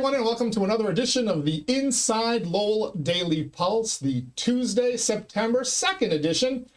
everyone, and welcome to another edition of the InsideLowell Daily Pulse, the Tuesday, September 2nd edition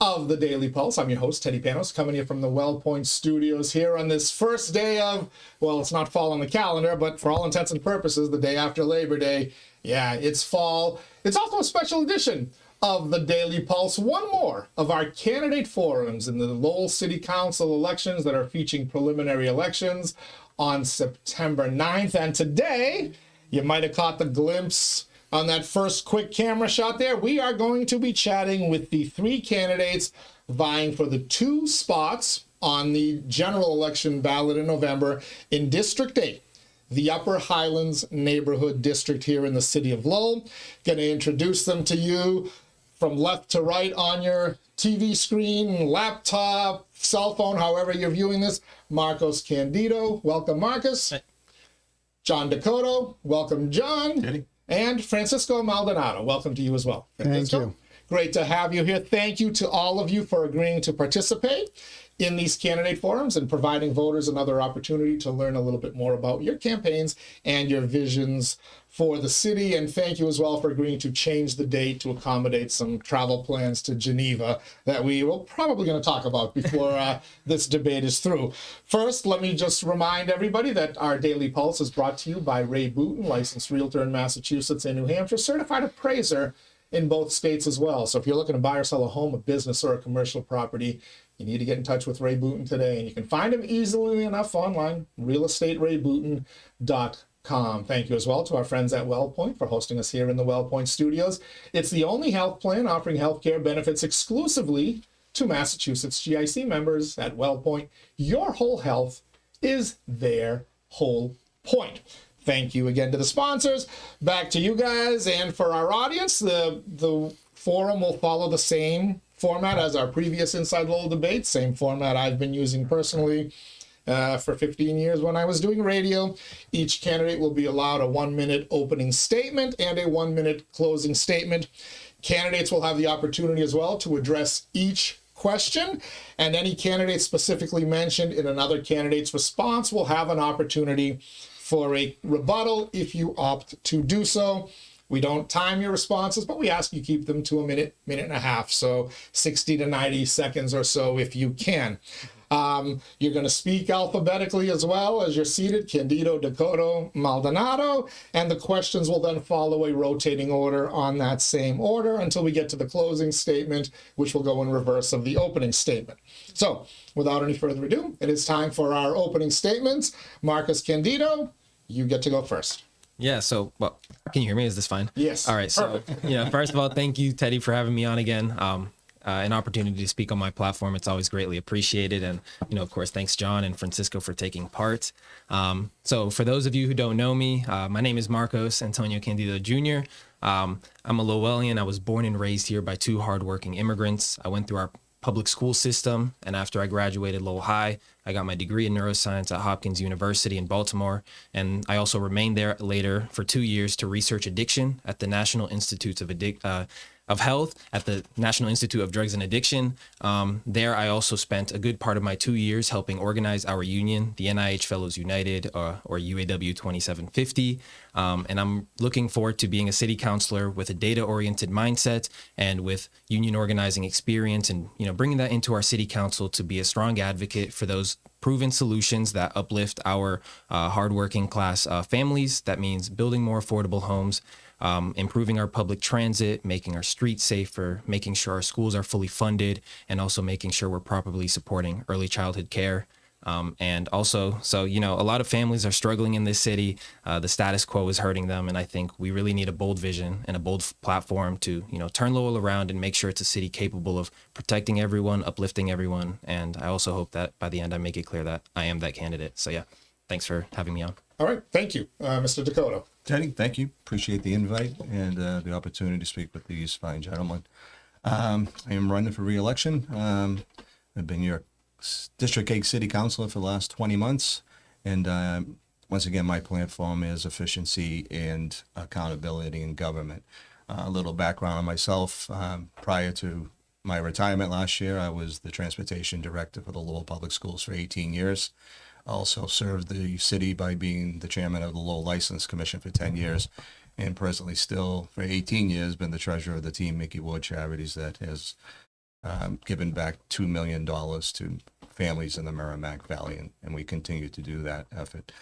of the Daily Pulse. I'm your host, Teddy Panos, coming here from the WellPoint Studios here on this first day of, well, it's not fall on the calendar, but for all intents and purposes, the day after Labor Day. Yeah, it's fall. It's also a special edition of the Daily Pulse, one more of our candidate forums in the Lowell City Council elections that are featuring preliminary elections on September 9th. And today, you might have caught the glimpse on that first quick camera shot there. We are going to be chatting with the three candidates vying for the two spots on the general election ballot in November in District 8. The Upper Highlands neighborhood district here in the city of Lowell. Going to introduce them to you from left to right on your TV screen, laptop, cell phone, however you're viewing this. Marcos Candido, welcome Marcos. Hey. John Dakota, welcome John. Hey. And Francisco Maldonado, welcome to you as well. Thank you. Great to have you here. Thank you to all of you for agreeing to participate in these candidate forums and providing voters another opportunity to learn a little bit more about your campaigns and your visions for the city. And thank you as well for agreeing to change the date to accommodate some travel plans to Geneva that we will probably going to talk about before this debate is through. First, let me just remind everybody that our Daily Pulse is brought to you by Ray Booten, licensed realtor in Massachusetts and New Hampshire, certified appraiser in both states as well. So if you're looking to buy or sell a home, a business, or a commercial property, you need to get in touch with Ray Booten today. And you can find him easily enough online, realestaterayBooten.com. Thank you as well to our friends at WellPoint for hosting us here in the WellPoint Studios. It's the only health plan offering healthcare benefits exclusively to Massachusetts GIC members at WellPoint. Your whole health is their whole point. Thank you again to the sponsors. Back to you guys. And for our audience, the forum will follow the same format as our previous InsideLowell debates, same format I've been using personally for 15 years when I was doing radio. Each candidate will be allowed a 1-minute opening statement and a 1-minute closing statement. Candidates will have the opportunity as well to address each question, and any candidate specifically mentioned in another candidate's response will have an opportunity for a rebuttal if you opt to do so. We don't time your responses, but we ask you keep them to a minute, minute and a half, so 60 to 90 seconds or so if you can. You're going to speak alphabetically as well as you're seated, Candido, Dakota, Maldonado, and the questions will then follow a rotating order on that same order until we get to the closing statement, which will go in reverse of the opening statement. So, without any further ado, it is time for our opening statements. Marcos Candido, you get to go first. Yeah, so, well, can you hear me? Is this fine? Yes. All right, so, first of all, thank you, Teddy, for having me on again. An opportunity to speak on my platform. It's always greatly appreciated. And, of course, thanks, John and Francisco, for taking part. So for those of you who don't know me, my name is Marcos Antonio Candido Jr. I'm a Lowellian. I was born and raised here by two hardworking immigrants. I went through our public school system, and after I graduated Lowell High, I got my degree in neuroscience at Hopkins University in Baltimore, and I also remained there later for 2 years to research addiction at the National Institutes of Health at the National Institute of Drugs and Addiction. There, I also spent a good part of my 2 years helping organize our union, the NIH Fellows United, or UAW 2750. And I'm looking forward to being a city councilor with a data-oriented mindset and with union organizing experience, and bringing that into our city council to be a strong advocate for those proven solutions that uplift our hardworking class families. That means building more affordable homes, improving our public transit, making our streets safer, making sure our schools are fully funded, and also making sure we're properly supporting early childhood care. And also, so, a lot of families are struggling in this city. The status quo is hurting them. And I think we really need a bold vision and a bold platform to, turn Lowell around and make sure it's a city capable of protecting everyone, uplifting everyone. And I also hope that by the end, I make it clear that I am that candidate. So yeah, thanks for having me on. All right. Thank you, Mr. Dakota. Teddy, thank you. Appreciate the invite and the opportunity to speak with these fine gentlemen. I am running for re-election. I've been your District 8 City Councilor for the last 20 months. And once again, my platform is efficiency and accountability in government. A little background on myself. Prior to my retirement last year, I was the transportation director for the Lowell Public Schools for 18 years. Also served the city by being the chairman of the Lowell License Commission for 10 years, and presently still for 18 years been the treasurer of the Team Mickey Ward Charities that has given back $2 million to families in the Merrimack Valley, and we continue to do that effort.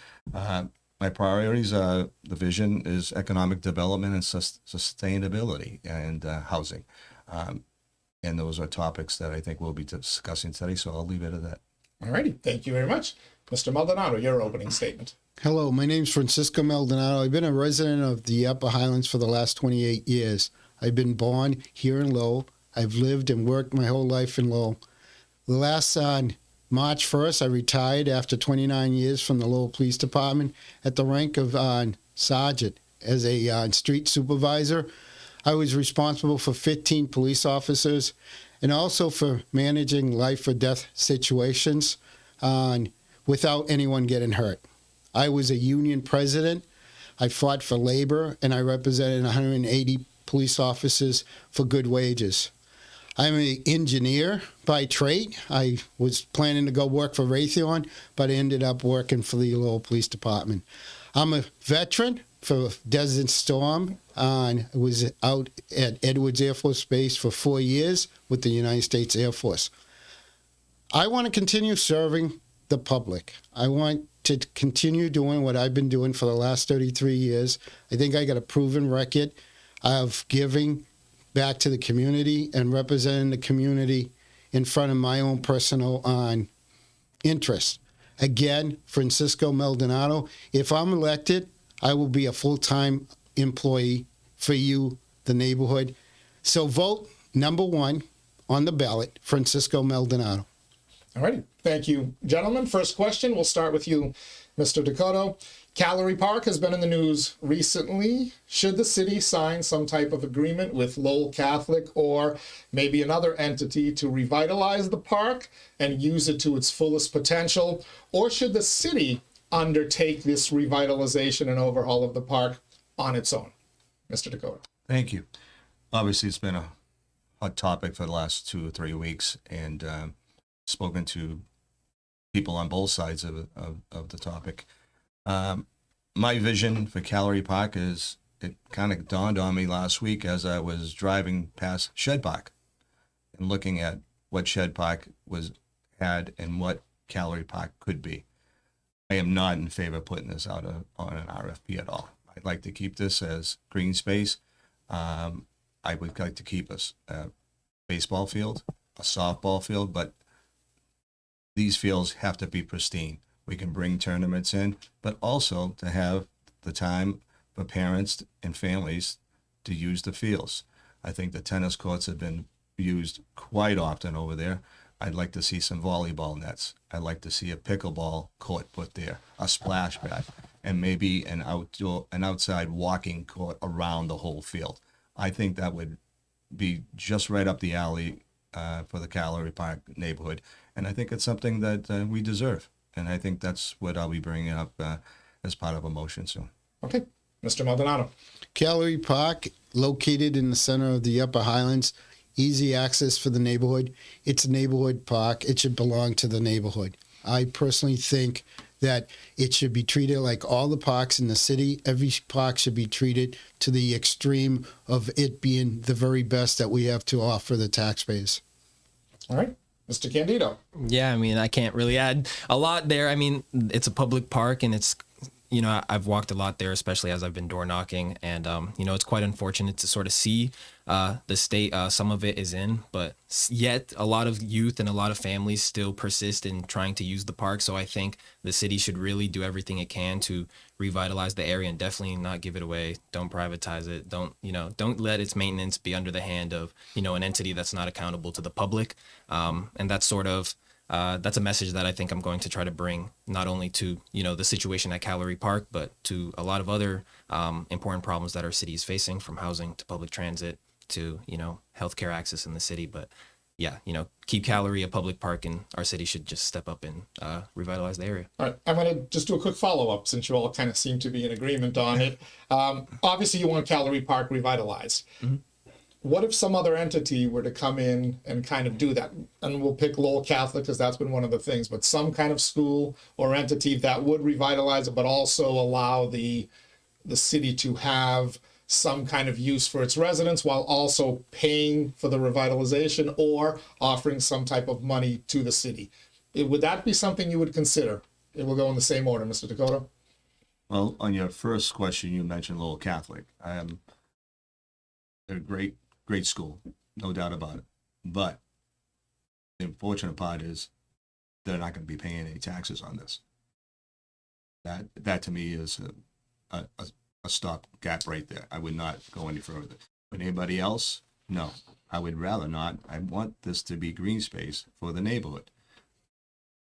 My priorities are, the vision is economic development and sustainability and housing. And those are topics that I think we'll be discussing today, so I'll leave it at that. All righty. Thank you very much. Mr. Maldonado, your opening statement. Hello, my name's Francisco Maldonado. I've been a resident of the Upper Highlands for the last 28 years. I've been born here in Lowell. I've lived and worked my whole life in Lowell. The last March 1st, I retired after 29 years from the Lowell Police Department at the rank of sergeant as a street supervisor. I was responsible for 15 police officers and also for managing life or death situations without anyone getting hurt. I was a union president. I fought for labor, and I represented 180 police officers for good wages. I'm an engineer by trade. I was planning to go work for Raytheon, but I ended up working for the Lowell Police Department. I'm a veteran for Desert Storm. I was out at Edwards Air Force Base for 4 years with the United States Air Force. I want to continue serving the public. I want to continue doing what I've been doing for the last 33 years. I think I got a proven record of giving back to the community and representing the community in front of my own personal interest. Again, Francisco Maldonado, if I'm elected, I will be a full-time employee for you, the neighborhood. So vote number 1 on the ballot, Francisco Maldonado. All righty. Thank you, gentlemen. First question, we'll start with you, Mr. Dakota. Calorie Park has been in the news recently. Should the city sign some type of agreement with Lowell Catholic or maybe another entity to revitalize the park and use it to its fullest potential? Or should the city undertake this revitalization and overhaul of the park on its own? Mr. Dakota. Thank you. Obviously, it's been a hot topic for the last 2 or 3 weeks, and spoken to people on both sides of the topic. My vision for Calorie Park is, it kind of dawned on me last week as I was driving past Shed Park and looking at what Shed Park had and what Calorie Park could be. I am not in favor of putting this out on an RFP at all. I'd like to keep this as green space. I would like to keep a baseball field, a softball field, but these fields have to be pristine. We can bring tournaments in, but also to have the time for parents and families to use the fields. I think the tennis courts have been used quite often over there. I'd like to see some volleyball nets. I'd like to see a pickleball court put there, a splash pad, and maybe an outside walking court around the whole field. I think that would be just right up the alley for the Calorie Park neighborhood, and I think it's something that we deserve. And I think that's what I'll be bringing up as part of a motion soon. Okay. Mr. Maldonado. Calorie Park, located in the center of the Upper Highlands, easy access for the neighborhood. It's a neighborhood park. It should belong to the neighborhood. I personally think that it should be treated like all the parks in the city. Every park should be treated to the extreme of it being the very best that we have to offer the taxpayers. All right. Mr. Candido. Yeah, I mean, I can't really add a lot there. I mean, it's a public park, and it's, you know, I've walked a lot there, especially as I've been door knocking, and you know, it's quite unfortunate to sort of see the state some of it is in, but yet a lot of youth and a lot of families still persist in trying to use the park. So I think the city should really do everything it can to revitalize the area and definitely not give it away. Don't privatize it. Don't let its maintenance be under the hand of, you know, an entity that's not accountable to the public. And that's sort of that's a message that I think I'm going to try to bring not only to, you know, the situation at Calorie Park, but to a lot of other important problems that our city is facing, from housing to public transit to, you know, healthcare access in the city. But yeah, you know, keep Calorie a public park, and our city should just step up and revitalize the area. All right, I'm going to just do a quick follow-up since you all kind of seem to be in agreement on it. Obviously, you want Calorie Park revitalized. Mm-hmm. what if some other entity were to come in and kind of do that? And we'll pick Lowell Catholic because that's been one of the things, but some kind of school or entity that would revitalize it, but also allow the city to have some kind of use for its residents while also paying for the revitalization or offering some type of money to the city. Would that be something you would consider? It will go in the same order, Mr. Dakota. Well, on your first question, you mentioned Lowell Catholic. They're a great school, no doubt about it. But the unfortunate part is they're not going to be paying any taxes on this. That to me is a stop gap right there. I would not go any further. But anybody else? No, I would rather not. I want this to be green space for the neighborhood.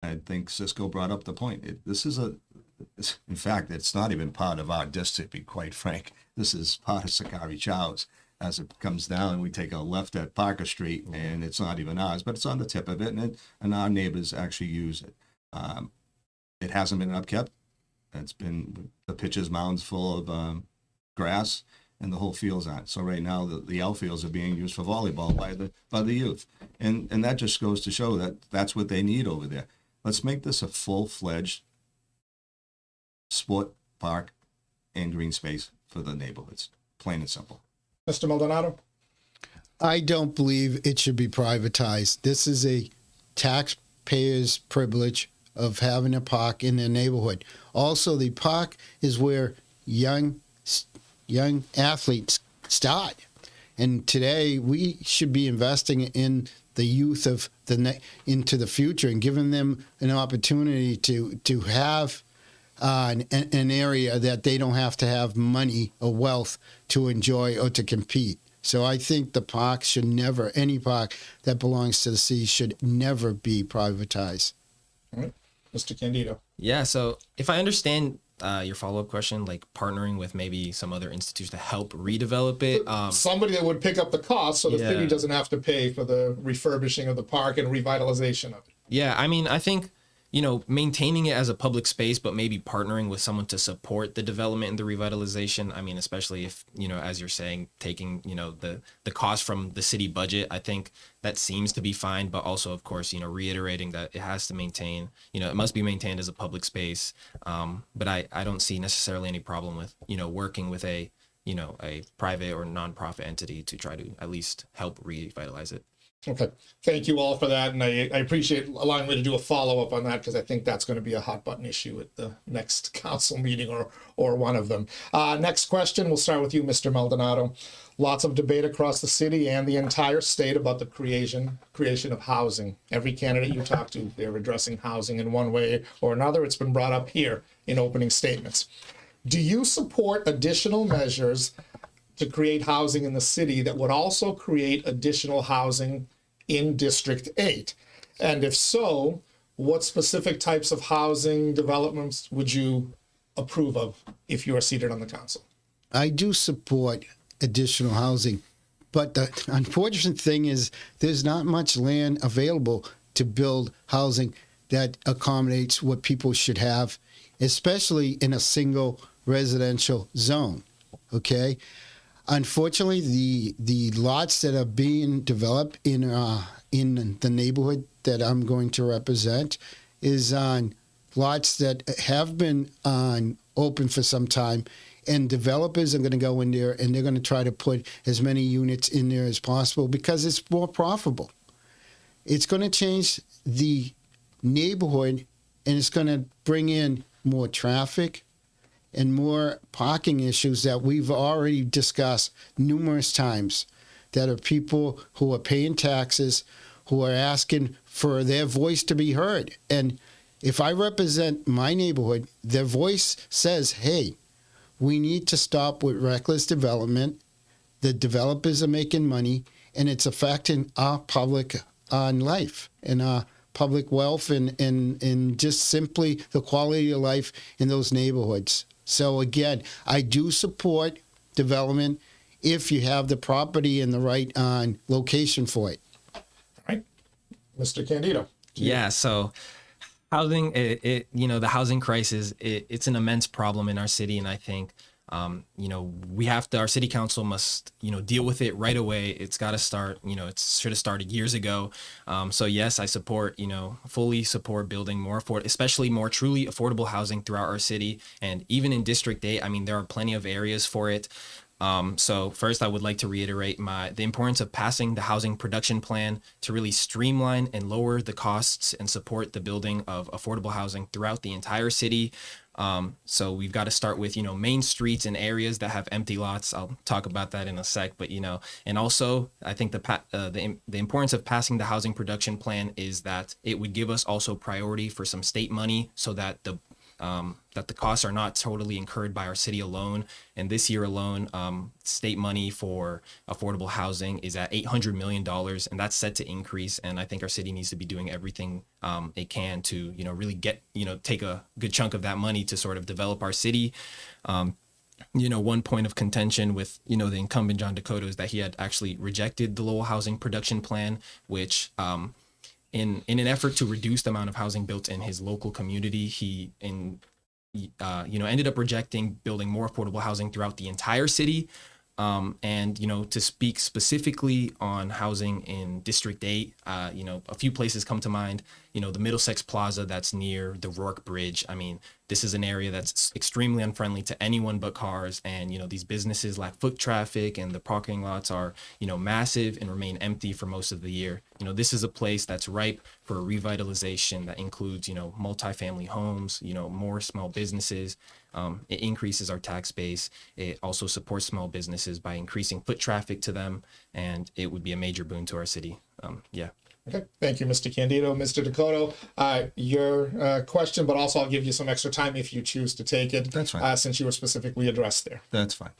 I think Cisco brought up the point. In fact, it's not even part of our district, to be quite frank. This is part of Calorie Chow's. As it comes down, we take a left at Parker Street, and it's not even ours, but it's on the tip of it, and our neighbors actually use it. It hasn't been upkept. It's been the pitcher's mound's full of grass, and the whole field's on. So right now, the outfields are being used for volleyball by the youth, and that just goes to show that that's what they need over there. Let's make this a full-fledged sport park and green space for the neighborhoods, plain and simple. Mr. Maldonado? I don't believe it should be privatized. This is a taxpayer's privilege of having a park in their neighborhood. Also, the park is where young athletes start. And today, we should be investing in the youth of into the future and giving them an opportunity to have an area that they don't have to have money or wealth to enjoy or to compete. So I think the park should never, any park that belongs to the city should never be privatized. All right. Mr. Candido. Yeah, so if I understand your follow-up question, like partnering with maybe some other institution to help redevelop it. Somebody that would pick up the cost so the city doesn't have to pay for the refurbishing of the park and revitalization of it. Yeah, I mean, I think, maintaining it as a public space, but maybe partnering with someone to support the development and the revitalization. I mean, especially if, as you're saying, taking, the cost from the city budget, I think that seems to be fine. But also, of course, reiterating that it has to maintain, it must be maintained as a public space. But I don't see necessarily any problem with, working with a private or nonprofit entity to try to at least help revitalize it. Okay. Thank you all for that. And I appreciate allowing me to do a follow-up on that because I think that's going to be a hot button issue at the next council meeting or one of them. Next question, we'll start with you, Mr. Maldonado. Lots of debate across the city and the entire state about the creation of housing. Every candidate you talk to, they're addressing housing in one way or another. It's been brought up here in opening statements. Do you support additional measures to create housing in the city that would also create additional housing in District 8? And if so, what specific types of housing developments would you approve of if you are seated on the council? I do support additional housing, but the unfortunate thing is there's not much land available to build housing that accommodates what people should have, especially in a single residential zone, okay? Unfortunately, the lots that are being developed in the neighborhood that I'm going to represent is on lots that have been open for some time, and developers are going to go in there and they're going to try to put as many units in there as possible because it's more profitable. It's going to change the neighborhood, and it's going to bring in more traffic and more parking issues that we've already discussed numerous times, that are people who are paying taxes, who are asking for their voice to be heard. And if I represent my neighborhood, their voice says, hey, we need to stop with reckless development. The developers are making money, and it's affecting our public life and our public wealth and just simply the quality of life in those neighborhoods. So again, I do support development if you have the property and the right location for it. All right. Mr. Candido. Yeah, so housing, the housing crisis, it's an immense problem in our city. And I think our city council must, deal with it right away. It's got to start, it should have started years ago. So yes, I support, fully support building more especially more truly affordable housing throughout our city. And even in District 8, I mean, there are plenty of areas for it. So first, I would like to reiterate the importance of passing the housing production plan to really streamline and lower the costs and support the building of affordable housing throughout the entire city. So we've got to start with, main streets and areas that have empty lots. I'll talk about that in a sec, but, and also I think the importance of passing the housing production plan is that it would give us also priority for some state money so that the costs are not totally incurred by our city alone. And this year alone, state money for affordable housing is at $800 million, and that's set to increase. And I think our city needs to be doing everything it can to, really take a good chunk of that money to sort of develop our city. One point of contention with, the incumbent John Dakota is that he had actually rejected the Lowell Housing Production Plan, which in an effort to reduce the amount of housing built in his local community, he ended up rejecting building more affordable housing throughout the entire city. And, to speak specifically on housing in District 8, a few places come to mind, the Middlesex Plaza that's near the Rourke Bridge. I mean, this is an area that's extremely unfriendly to anyone but cars. And, these businesses lack foot traffic and the parking lots are, massive and remain empty for most of the year. This is a place that's ripe for a revitalization that includes, multifamily homes, more small businesses. It increases our tax base. It also supports small businesses by increasing foot traffic to them, and it would be a major boon to our city. Okay, thank you, Mr. Candido. Mr. Dakota, your question, but also I'll give you some extra time if you choose to take it. That's fine. Since you were specifically addressed there. That's fine.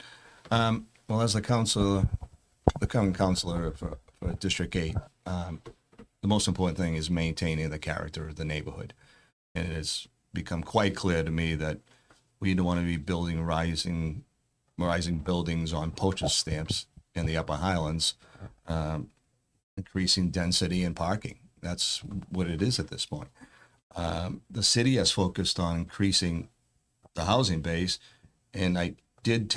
Well, as the current counselor for District 8, the most important thing is maintaining the character of the neighborhood. And it has become quite clear to me that we don't want to be building rising buildings on postage stamps in the Upper Highlands, increasing density and parking. That's what it is at this point. The city has focused on increasing the housing base, and I did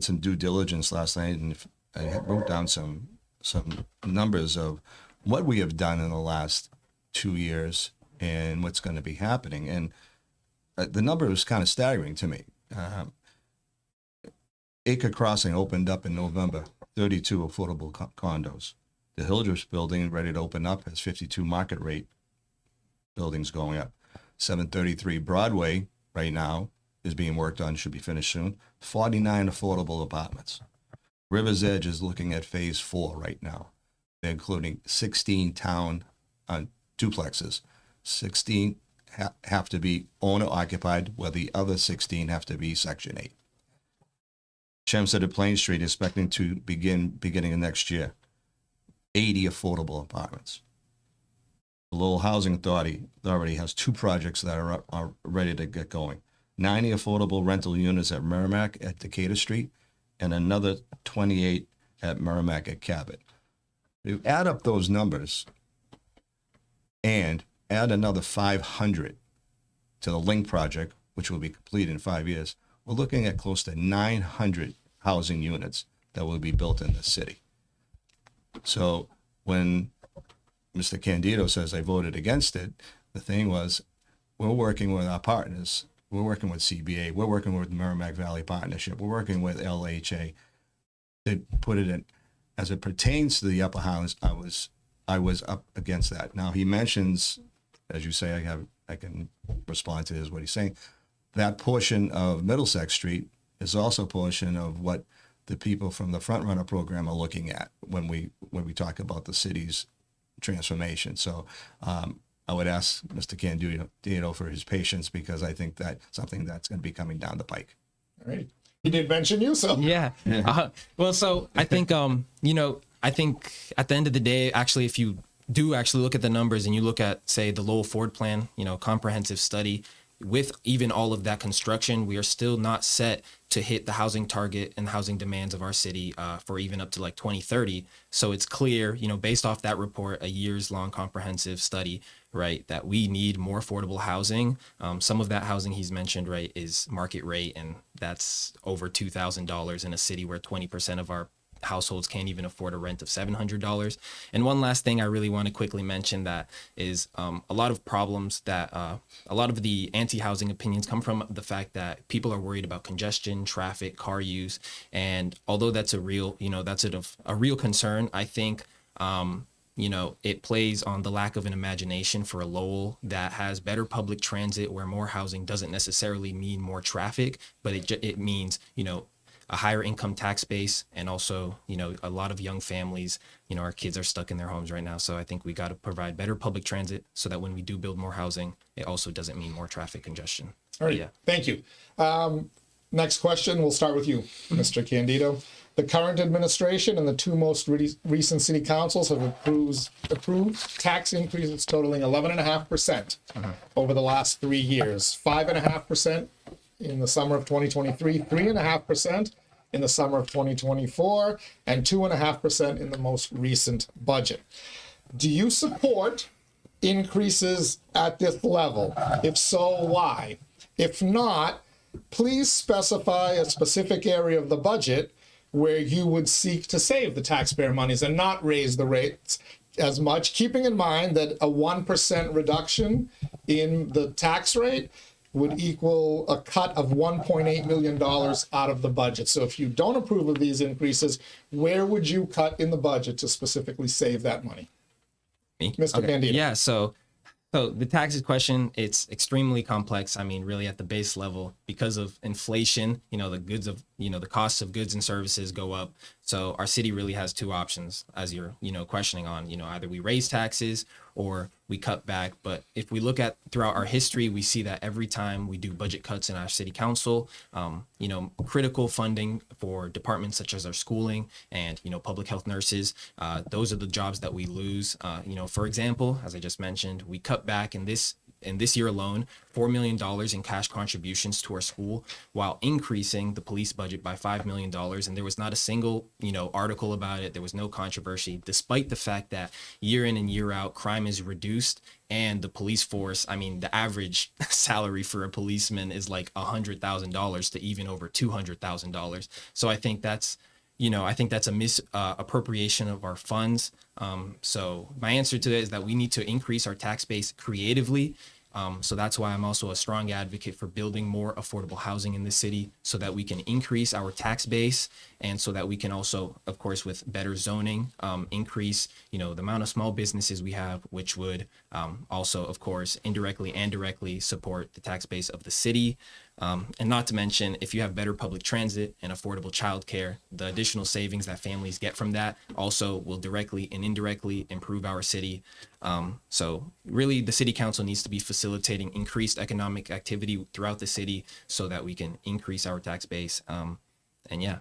some due diligence last night, and I wrote down some numbers of what we have done in the last 2 years and what's going to be happening. And the number was kind of staggering to me. Acre Crossing opened up in November, 32 affordable condos. The Hildreth building, ready to open up, has 52 market rate buildings going up. 733 Broadway right now is being worked on, should be finished soon. 49 affordable apartments. River's Edge is looking at phase 4 right now. They're including 16 town duplexes. 16 have to be owner occupied, where the other 16 have to be Section 8. Chelmsford at Plain Street is expecting to beginning of next year. 80 affordable apartments. The Lowell Housing Authority already has 2 projects that are ready to get going. 90 affordable rental units at Merrimack at Decatur Street, and another 28 at Merrimack at Cabot. You add up those numbers and add another 500 to the Link project, which will be complete in 5 years, we're looking at close to 900 housing units that will be built in the city. So when Mr. Candido says I voted against it, the thing was, we're working with our partners. We're working with CBA. We're working with Merrimack Valley Partnership. We're working with LHA to put it in. As it pertains to the Upper Highlands, I was up against that. Now he mentions, as you say, I can respond to what he's saying. That portion of Middlesex Street is also a portion of what the people from the Front Runner program are looking at when we talk about the city's transformation. So I would ask Mr. Candido for his patience, because I think that's something that's going to be coming down the pike. All right. He did mention you, so. Yeah. Well, so I think, I think at the end of the day, actually, if you do actually look at the numbers and you look at, say, the Lowell Ford plan, comprehensive study, with even all of that construction, we are still not set to hit the housing target and housing demands of our city for even up to like 2030. So it's clear, based off that report, a years long comprehensive study, right, that we need more affordable housing. Some of that housing he's mentioned, right, is market rate, and that's over $2,000 in a city where 20% of our households can't even afford a rent of $700. And one last thing I really want to quickly mention that is a lot of problems that a lot of the anti-housing opinions come from the fact that people are worried about congestion, traffic, car use. And although that's a real, that's a real concern, I think it plays on the lack of an imagination for a Lowell that has better public transit, where more housing doesn't necessarily mean more traffic, but it means, a higher income tax base, and also, a lot of young families, our kids are stuck in their homes right now. So I think we got to provide better public transit so that when we do build more housing, it also doesn't mean more traffic congestion. All right. Yeah. Thank you. Next question. We'll start with you, Mr. Candido. The current administration and the two most recent city councils have approved tax increases totaling 11.5% over the last 3 years, 5.5% in the summer of 2023, 3.5% in the summer of 2024, and 2.5% in the most recent budget. Do you support increases at this level? If so, why? If not, please specify a specific area of the budget where you would seek to save the taxpayer monies and not raise the rates as much, keeping in mind that a 1% reduction in the tax rate would equal a cut of $1.8 million out of the budget. So if you don't approve of these increases, where would you cut in the budget to specifically save that money? Mr. Candido. Yeah, so the taxes question, it's extremely complex. I mean, really at the base level, because of inflation, the costs of goods and services go up. So our city really has two options, as you're, questioning on, either we raise taxes or we cut back. But if we look at throughout our history, we see that every time we do budget cuts in our city council, critical funding for departments such as our schooling and, public health nurses, those are the jobs that we lose. For example, as I just mentioned, we cut back in this year alone, $4 million in cash contributions to our school, while increasing the police budget by $5 million. And there was not a single, article about it. There was no controversy, despite the fact that year in and year out, crime is reduced. And the police force, I mean, the average salary for a policeman is like $100,000 to even over $200,000. So I think that's a misappropriation of our funds. So my answer to that is that we need to increase our tax base creatively. So that's why I'm also a strong advocate for building more affordable housing in the city, so that we can increase our tax base, and so that we can also, of course, with better zoning, increase, the amount of small businesses we have, which would also, of course, indirectly and directly support the tax base of the city. And not to mention, if you have better public transit and affordable childcare, the additional savings that families get from that also will directly and indirectly improve our city. So really, the city council needs to be facilitating increased economic activity throughout the city so that we can increase our tax base. And yeah,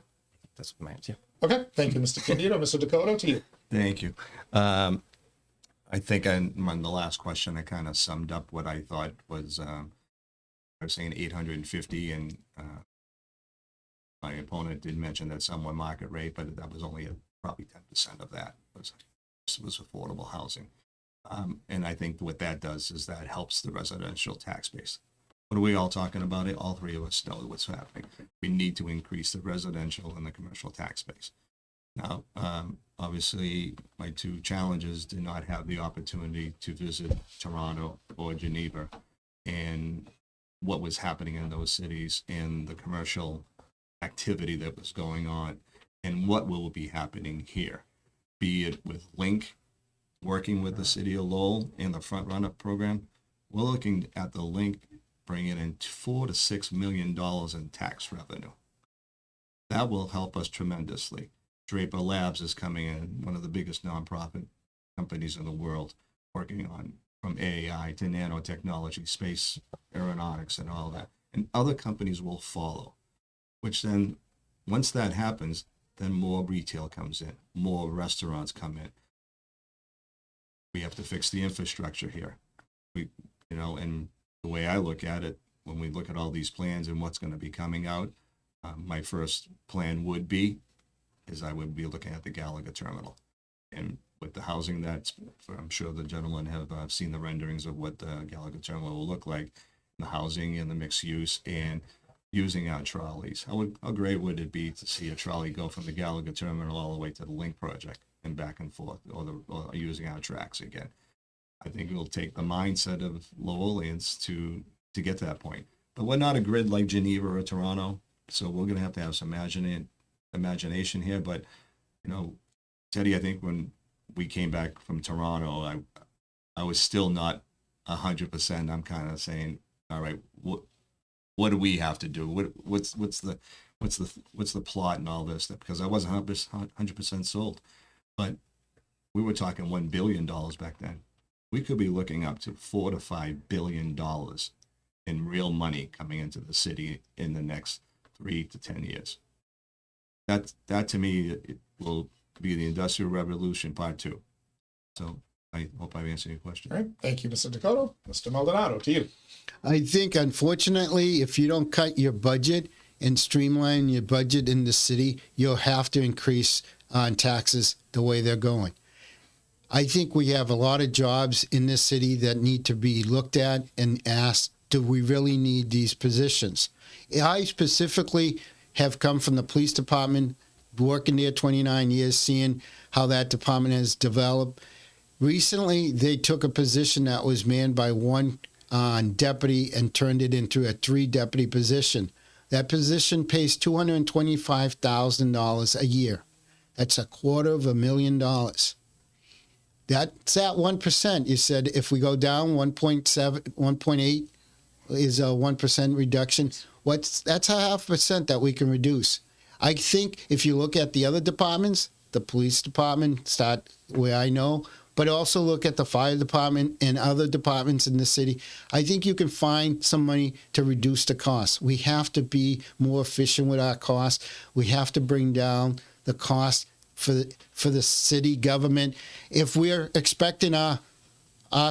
that's my answer. Okay, thank you, Mr. Candido. Mr. Dakota, to you. Thank you. I think on the last question, I kind of summed up what I thought was, I was saying 850, and my opponent did mention that somewhat market rate, but that was only probably 10% of that was affordable housing. And I think what that does is that helps the residential tax base. What are we all talking about? It, all three of us know what's happening. We need to increase the residential and the commercial tax base. Now, obviously, my two challenges did not have the opportunity to visit Toronto or Geneva, and what was happening in those cities and the commercial activity that was going on, and what will be happening here, be it with Link working with the city of Lowell in the Front Runner program. We're looking at the Link bringing in $4 to $6 million in tax revenue. That will help us tremendously. Draper Labs is coming in, one of the biggest nonprofit companies in the world, working on from AI to nanotechnology, space aeronautics, and all that. And other companies will follow, which then, once that happens, then more retail comes in, more restaurants come in. We have to fix the infrastructure here. And the way I look at it, when we look at all these plans and what's going to be coming out, my first plan would be, is I would be looking at the Gallagher terminal. And with the housing that's, I'm sure the gentlemen have seen the renderings of what the Gallagher terminal will look like, the housing and the mixed use, and using our trolleys. How great would it be to see a trolley go from the Gallagher terminal all the way to the Link project and back and forth, or using our tracks again? I think it'll take the mindset of Lowellians to get to that point. But we're not a grid like Geneva or Toronto, so we're going to have some imagination here. But, you know, Teddy, I think when we came back from Toronto, I was still not 100%. I'm kind of saying, all right, what do we have to do? What's the plot and all this stuff? Because I wasn't 100% sold, but we were talking $1 billion back then. We could be looking up to $4 to $5 billion in real money coming into the city in the next 3 to 10 years. That to me, it will be the Industrial Revolution Part 2. So I hope I've answered your question. All right. Thank you, Mr. Dakota. Mr. Maldonado, to you. I think, unfortunately, if you don't cut your budget and streamline your budget in the city, you'll have to increase on taxes the way they're going. I think we have a lot of jobs in this city that need to be looked at and asked, do we really need these positions? I specifically have come from the police department, working there 29 years, seeing how that department has developed. Recently, they took a position that was manned by one deputy and turned it into a 3-deputy position. That position pays $225,000 a year. That's $250,000. That's at 1%. You said if we go down 1.7, 1.8 is a 1% reduction. That's 0.5% that we can reduce. I think if you look at the other departments, the police department, start where I know, but also look at the fire department and other departments in the city, I think you can find some money to reduce the costs. We have to be more efficient with our costs. We have to bring down the cost for the city government. If we're expecting our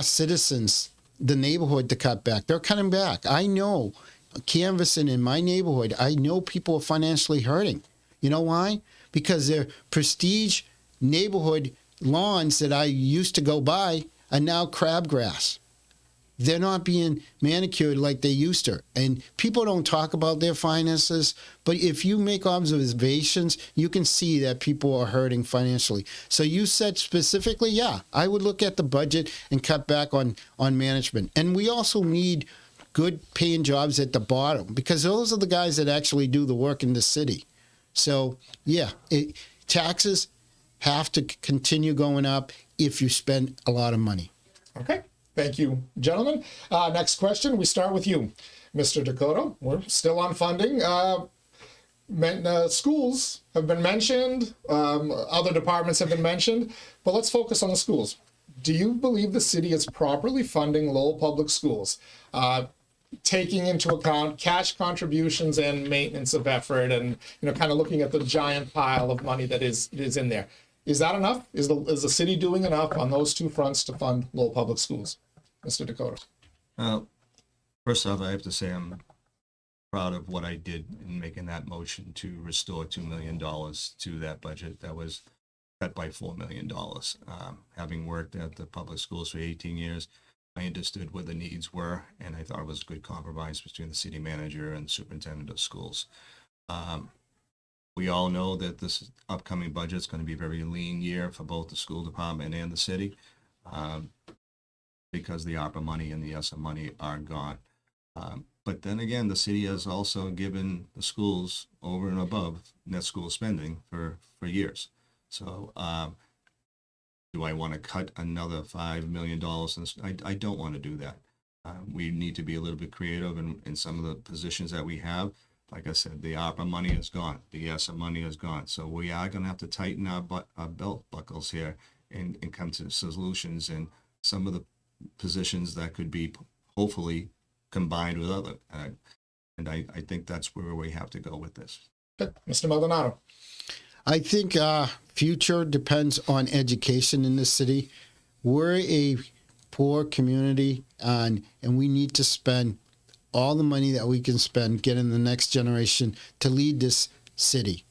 citizens, the neighborhood, to cut back, they're cutting back. I know, canvassing in my neighborhood, I know people are financially hurting. You know why? Because their prestige neighborhood lawns that I used to go by are now crabgrass. They're not being manicured like they used to. And people don't talk about their finances, but if you make observations, you can see that people are hurting financially. So you said specifically, yeah, I would look at the budget and cut back on management. And we also need good paying jobs at the bottom, because those are the guys that actually do the work in the city. So, yeah, taxes have to continue going up if you spend a lot of money. Okay. Thank you, gentlemen. Next question. We start with you, Mr. Dakota. We're still on funding. Schools have been mentioned. Other departments have been mentioned. But let's focus on the schools. Do you believe the city is properly funding Lowell Public Schools, taking into account cash contributions and maintenance of effort, and kind of looking at the giant pile of money that is in there? Is that enough? Is the city doing enough on those two fronts to fund Lowell Public Schools? Mr. Dakota. First off, I have to say I'm proud of what I did in making that motion to restore $2 million to that budget that was cut by $4 million. Having worked at the public schools for 18 years, I understood what the needs were, and I thought it was a good compromise between the city manager and the superintendent of schools. We all know that this upcoming budget is going to be a very lean year for both the school department and the city, because the ARPA money and the ESSA money are gone. But then again, the city has also given the schools over and above net school spending for years. So do I want to cut another $5 million? I don't want to do that. We need to be a little bit creative in some of the positions that we have. Like I said, the ARPA money is gone. The ESSA money is gone. So we are going to have to tighten our belt buckles here and come to solutions. And some of the positions that could be hopefully combined with other. And I think that's where we have to go with this. Okay. Mr. Maldonado. I think future depends on education in the city. We're a poor community, and we need to spend all the money that we can spend getting the next generation to lead this city.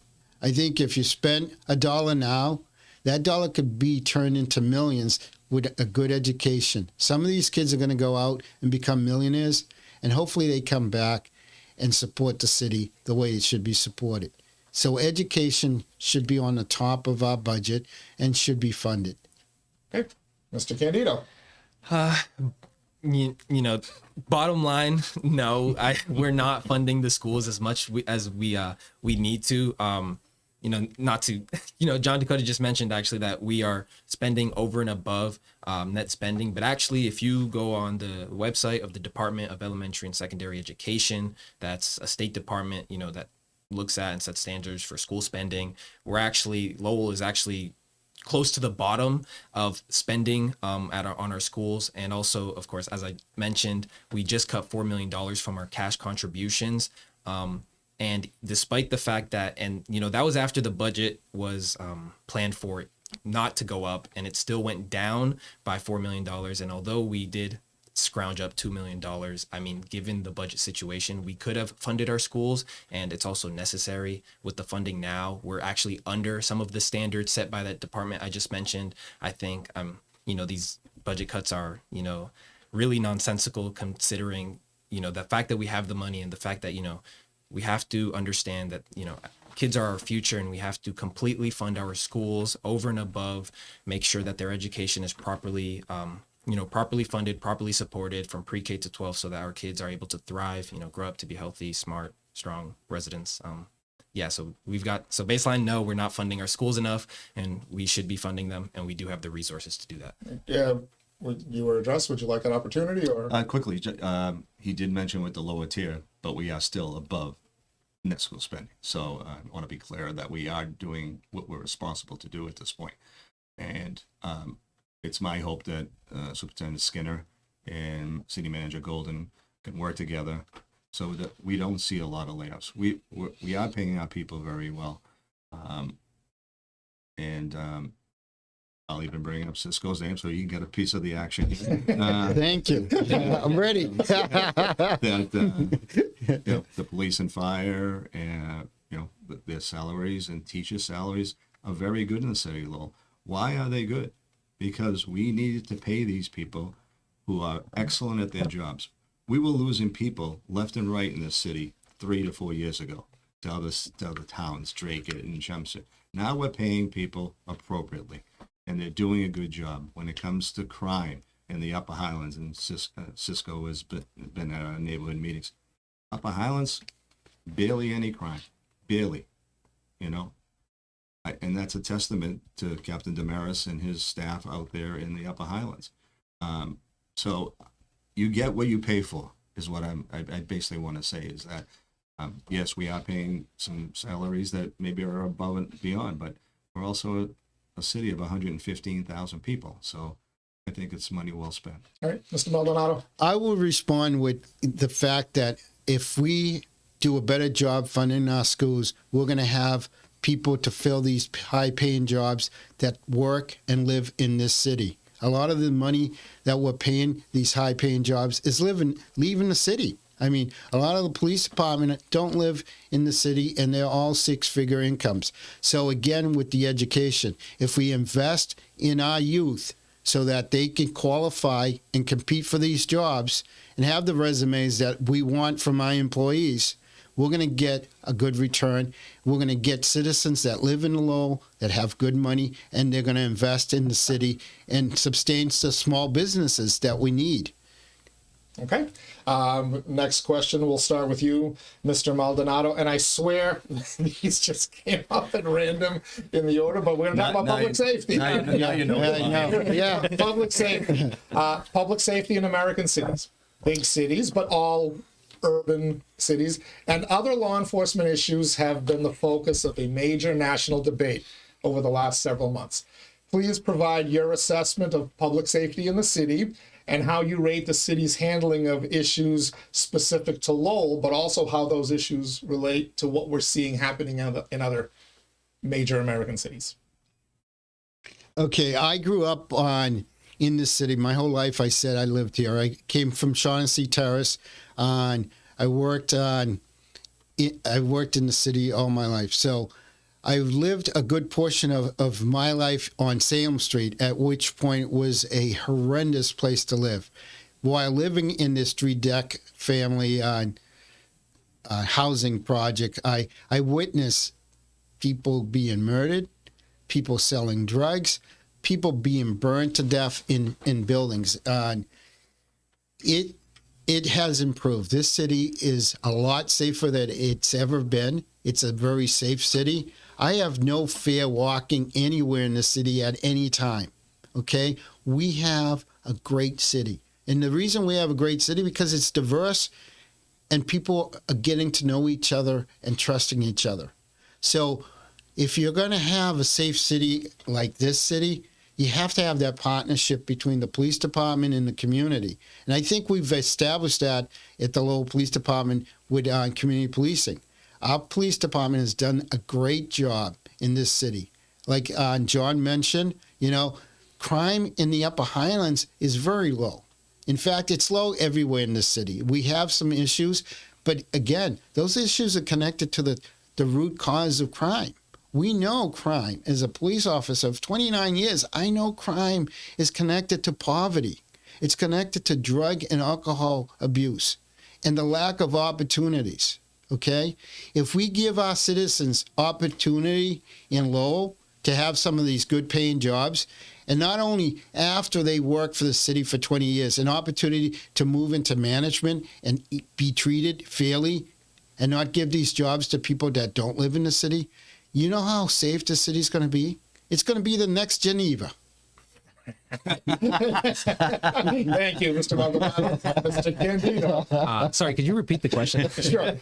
I think if you spend $1 now, that dollar could be turned into millions with a good education. Some of these kids are going to go out and become millionaires, and hopefully they come back and support the city the way it should be supported. So education should be on the top of our budget and should be funded. Okay, Mr. Candido. You know, bottom line, no, we're not funding the schools as much as we need to. You know, not to, you know, John Dakota just mentioned actually that we are spending over and above net spending. But actually, if you go on the website of the Department of Elementary and Secondary Education, that's a state department, you know, that looks at and sets standards for school spending. Lowell is actually close to the bottom of spending on our schools. And also, of course, as I mentioned, we just cut $4 million from our cash contributions. And despite the fact that, and you know, that was after the budget was planned for it not to go up, and it still went down by $4 million. And although we did scrounge up $2 million, I mean, given the budget situation, we could have funded our schools, and it's also necessary with the funding now. We're actually under some of the standards set by that department I just mentioned. I think, you know, these budget cuts are, you know, really nonsensical considering, you know, the fact that we have the money and the fact that, you know, we have to understand that, you know, kids are our future, and we have to completely fund our schools over and above, make sure that their education is properly, you know, properly funded, properly supported from pre-K to 12, so that our kids are able to thrive, you know, grow up to be healthy, smart, strong residents. Yeah, so baseline, no, we're not funding our schools enough, and we should be funding them, and we do have the resources to do that. Yeah, you were addressed. Would you like an opportunity or? Quickly, he did mention with the lower tier, but we are still above net school spending. So I want to be clear that we are doing what we're responsible to do at this point. And it's my hope that Superintendent Skinner and City Manager Golden can work together so that we don't see a lot of layoffs. We are paying our people very well. I'll even bring up Cisco's name so you can get a piece of the action. Thank you. I'm ready. You know, the police and fire, and you know, their salaries and teachers' salaries are very good in the city of Lowell. Why are they good? Because we needed to pay these people who are excellent at their jobs. We were losing people left and right in this city 3 to 4 years ago to other towns, Drake and Chelmsford. Now we're paying people appropriately, and they're doing a good job. When it comes to crime in the Upper Highlands, and Cisco has been at our neighborhood meetings, Upper Highlands, barely any crime, barely, you know. And that's a testament to Captain Damaris and his staff out there in the Upper Highlands. So you get what you pay for, is what I basically want to say, is that, yes, we are paying some salaries that maybe are above and beyond, but we're also a city of 115,000 people. So I think it's money well spent. All right, Mr. Maldonado. I will respond with the fact that if we do a better job funding our schools, we're going to have people to fill these high-paying jobs that work and live in this city. A lot of the money that we're paying these high-paying jobs is leaving the city. I mean, a lot of the police department don't live in the city, and they're all six-figure incomes. So again, with the education, if we invest in our youth so that they can qualify and compete for these jobs and have the resumes that we want from our employees, we're going to get a good return. We're going to get citizens that live in Lowell, that have good money, and they're going to invest in the city and sustain the small businesses that we need. Okay. Next question. We'll start with you, Mr. Maldonado. And I swear these just came up at random in the order, but we're going to talk about public safety. Now you know. Yeah. Public safety. Public safety in American cities. Big cities, but all urban cities. And other law enforcement issues have been the focus of a major national debate over the last several months. Please provide your assessment of public safety in the city and how you rate the city's handling of issues specific to Lowell, but also how those issues relate to what we're seeing happening in other major American cities. Okay, I grew up on in this city. My whole life, I said I lived here. I came from Shaughnessy Terrace. I worked in the city all my life. So I've lived a good portion of my life on Salem Street, at which point was a horrendous place to live. While living in this 3-deck family housing project, I witnessed people being murdered, people selling drugs, people being burned to death in buildings. It has improved. This city is a lot safer than it's ever been. It's a very safe city. I have no fear walking anywhere in the city at any time. Okay? We have a great city. And the reason we have a great city, because it's diverse and people are getting to know each other and trusting each other. So if you're going to have a safe city like this city, you have to have that partnership between the police department and the community. And I think we've established that at the Lowell Police Department with community policing. Our police department has done a great job in this city. Like John mentioned, crime in the Upper Highlands is very low. In fact, it's low everywhere in the city. We have some issues, but again, those issues are connected to the root cause of crime. We know crime. As a police officer of 29 years, I know crime is connected to poverty. It's connected to drug and alcohol abuse and the lack of opportunities, okay? If we give our citizens opportunity in Lowell to have some of these good paying jobs, and not only after they work for the city for 20 years, an opportunity to move into management and be treated fairly and not give these jobs to people that don't live in the city, you know how safe the city's going to be? It's going to be the next Geneva. Thank you, Mr. Maldonado. Mr. Candido. Sorry, could you repeat the question? Sure.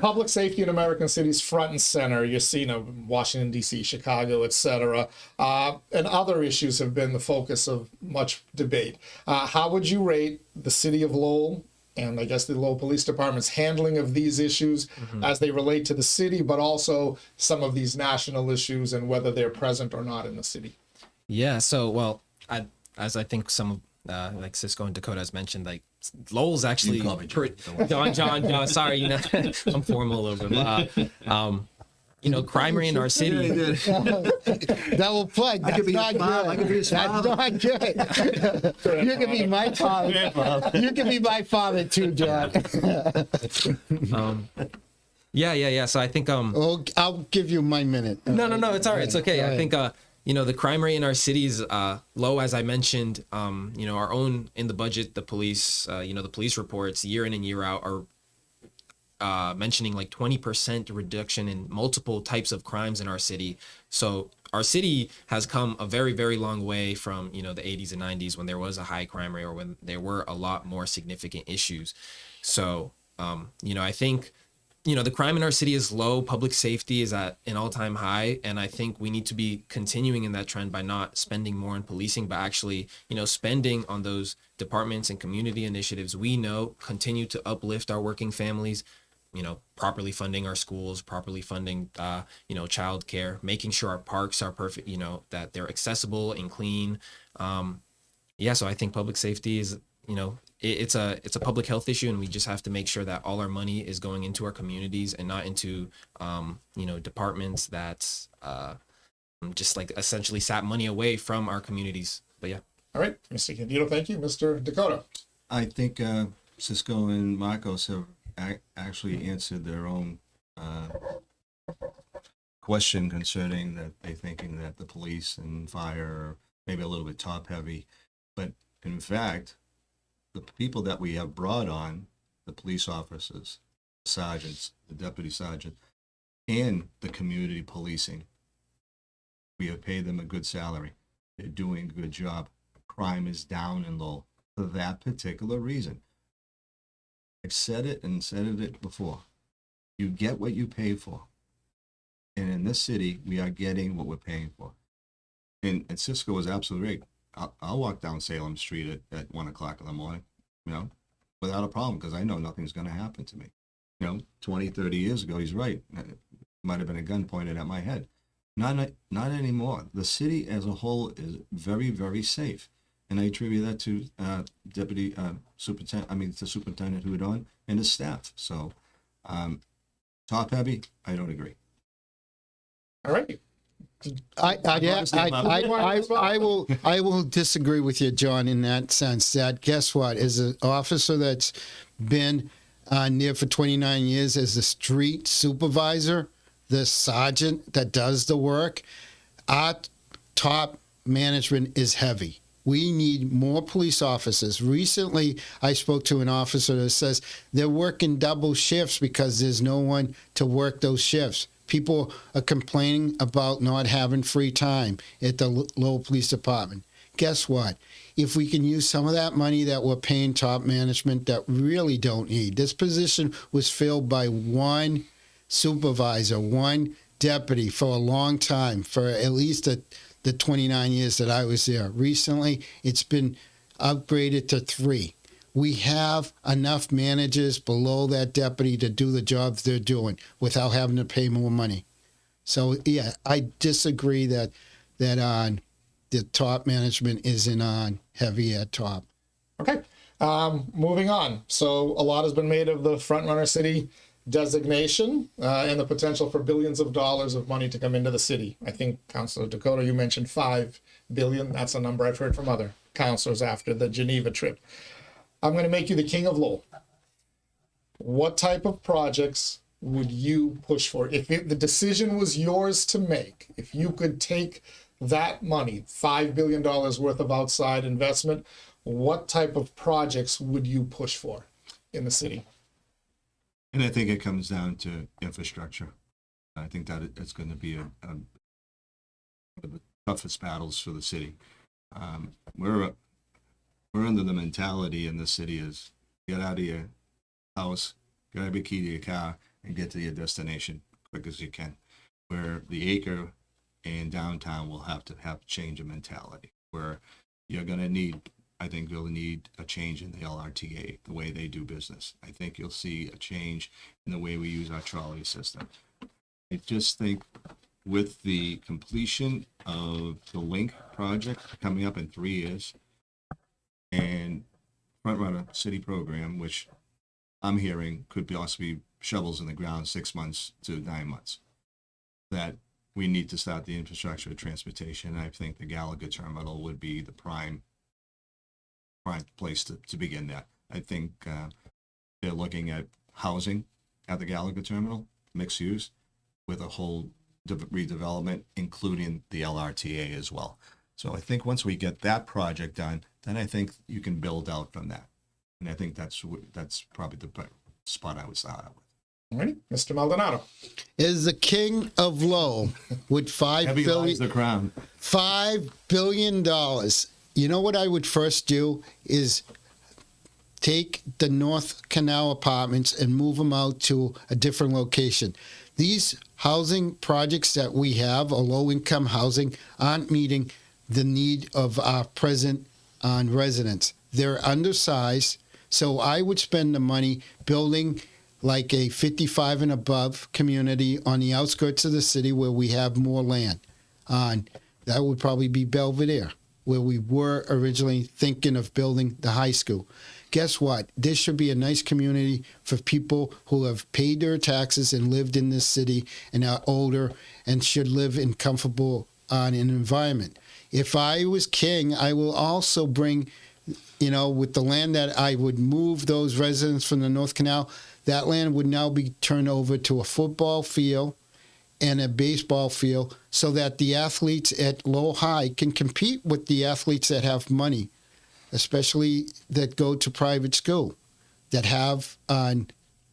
Public safety in American cities front and center. You've seen Washington, D.C., Chicago, etc. And other issues have been the focus of much debate. How would you rate the city of Lowell and I guess the Lowell Police Department's handling of these issues as they relate to the city, but also some of these national issues and whether they're present or not in the city? Yeah, so, well, as I think some of, like Cisco and Dakota has mentioned, like, Lowell's actually John, sorry, I'm formal a little bit. Crime rate in our city. Double plug. That's not good. That's not good. You can be my father. You can be my father too, John. Yeah. So I think I'll give you my minute. No. It's all right. It's okay. I think the crime rate in our city is low, as I mentioned. Our own in the budget, the police, the police reports year in and year out are mentioning like 20% reduction in multiple types of crimes in our city. So our city has come a very, very long way from, the 80s and 90s when there was a high crime rate or when there were a lot more significant issues. So, I think, the crime in our city is low. Public safety is at an all-time high. And I think we need to be continuing in that trend by not spending more on policing, but actually, spending on those departments and community initiatives we know continue to uplift our working families, properly funding our schools, properly funding, childcare, making sure our parks are perfect, that they're accessible and clean. So I think public safety is, it's a public health issue, and we just have to make sure that all our money is going into our communities and not into, departments that just like essentially sap money away from our communities. But yeah. All right, Mr. Candido, thank you. Mr. Dakota. I think Cisco and Marcos have actually answered their own question concerning that they're thinking that the police and fire are maybe a little bit top heavy, but in fact the people that we have brought on, the police officers, sergeants, the deputy sergeant, and the community policing, we have paid them a good salary. They're doing a good job. Crime is down in Lowell for that particular reason. I've said it before. You get what you pay for. And in this city, we are getting what we're paying for. And Cisco was absolutely right. I'll walk down Salem Street at 1 o'clock in the morning, without a problem, because I know nothing's going to happen to me. 20, 30 years ago, he's right. It might have been a gun pointed at my head. Not anymore. The city as a whole is very, very safe. And I attribute that to Deputy Superintendent, the Superintendent Houdon and his staff. So top heavy, I don't agree. All right. I will disagree with you, John, in that sense. That guess what? As an officer that's been near for 29 years as the street supervisor, the sergeant that does the work, our top management is heavy. We need more police officers. Recently, I spoke to an officer that says they're working double shifts because there's no one to work those shifts. People are complaining about not having free time at the Lowell Police Department. Guess what? If we can use some of that money that we're paying top management that really don't need. This position was filled by one supervisor, one deputy for a long time, for at least the 29 years that I was there. Recently, it's been upgraded to 3. We have enough managers below that deputy to do the jobs they're doing without having to pay more money. So, yeah, I disagree that on the top management isn't on heavy at top. Okay. Moving on. So a lot has been made of the frontrunner city designation and the potential for billions of dollars of money to come into the city. I think, Councilor Dakota, you mentioned $5 billion. That's a number I've heard from other councilors after the Geneva trip. I'm going to make you the king of Lowell. What type of projects would you push for? If the decision was yours to make, if you could take that money, $5 billion worth of outside investment, what type of projects would you push for in the city? And I think it comes down to infrastructure. I think that it's going to be one of the toughest battles for the city. We're under the mentality in the city is get out of your house, grab your key to your car, and get to your destination quick as you can. Where the acre and downtown will have to change a mentality where you're going to need, I think you'll need a change in the LRTA, the way they do business. I think you'll see a change in the way we use our trolley system. I just think with the completion of the Link project coming up in 3 years and Frontrunner City program, which I'm hearing could possibly be shovels in the ground 6 months to 9 months, that we need to start the infrastructure of transportation. I think the Gallagher terminal would be the prime place to begin that. I think they're looking at housing at the Gallagher terminal, mixed use, with a whole redevelopment, including the LRTA as well. So I think once we get that project done, then I think you can build out from that. And I think that's probably the spot I would start out with. All right, Mr. Maldonado. Is the king of Lowell with Heavy lies the crown. $5 billion. You know what I would first do is take the North Canal apartments and move them out to a different location. These housing projects that we have, or low-income housing, aren't meeting the need of our present residents. They're undersized, so I would spend the money building like a 55 and above community on the outskirts of the city where we have more land. That would probably be Belvedere, where we were originally thinking of building the high school. Guess what? This should be a nice community for people who have paid their taxes and lived in this city and are older and should live in comfortable an environment. If I was king, I will also bring, with the land that I would move those residents from the North Canal, that land would now be turned over to a football field and a baseball field so that the athletes at Lowell High can compete with the athletes that have money, especially that go to private school, that have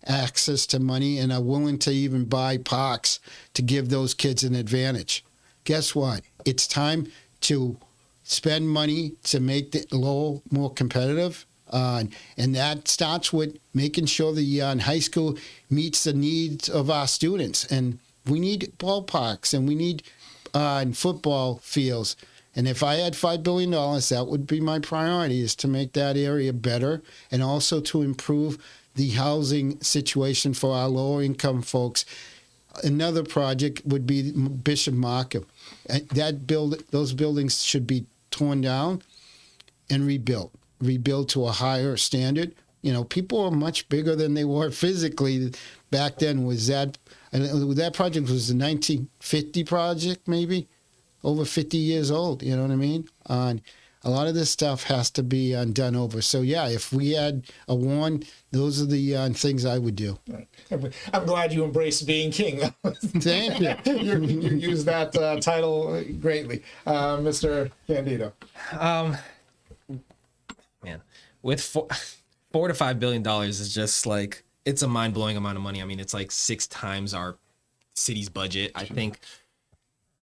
access to money and are willing to even buy parks to give those kids an advantage. Guess what? It's time to spend money to make the Lowell more competitive. And that starts with making sure the high school meets the needs of our students. And we need ballparks and we need football fields. And if I had $5 billion, that would be my priority, is to make that area better and also to improve the housing situation for our lower income folks. another project would be Bishop Markham. Those buildings should be torn down and rebuilt to a higher standard. You know, people are much bigger than they were physically back then. That project was a 1950 project, maybe over 50 years old. You know what I mean? A lot of this stuff has to be done over. So yeah, if we had a warrant, those are the things I would do. I'm glad you embraced being king. Thank you. You use that title greatly, Mr. Candido. Man, with $4 to $5 billion is just like, it's a mind-blowing amount of money. I mean, it's like 6 times our city's budget. I think,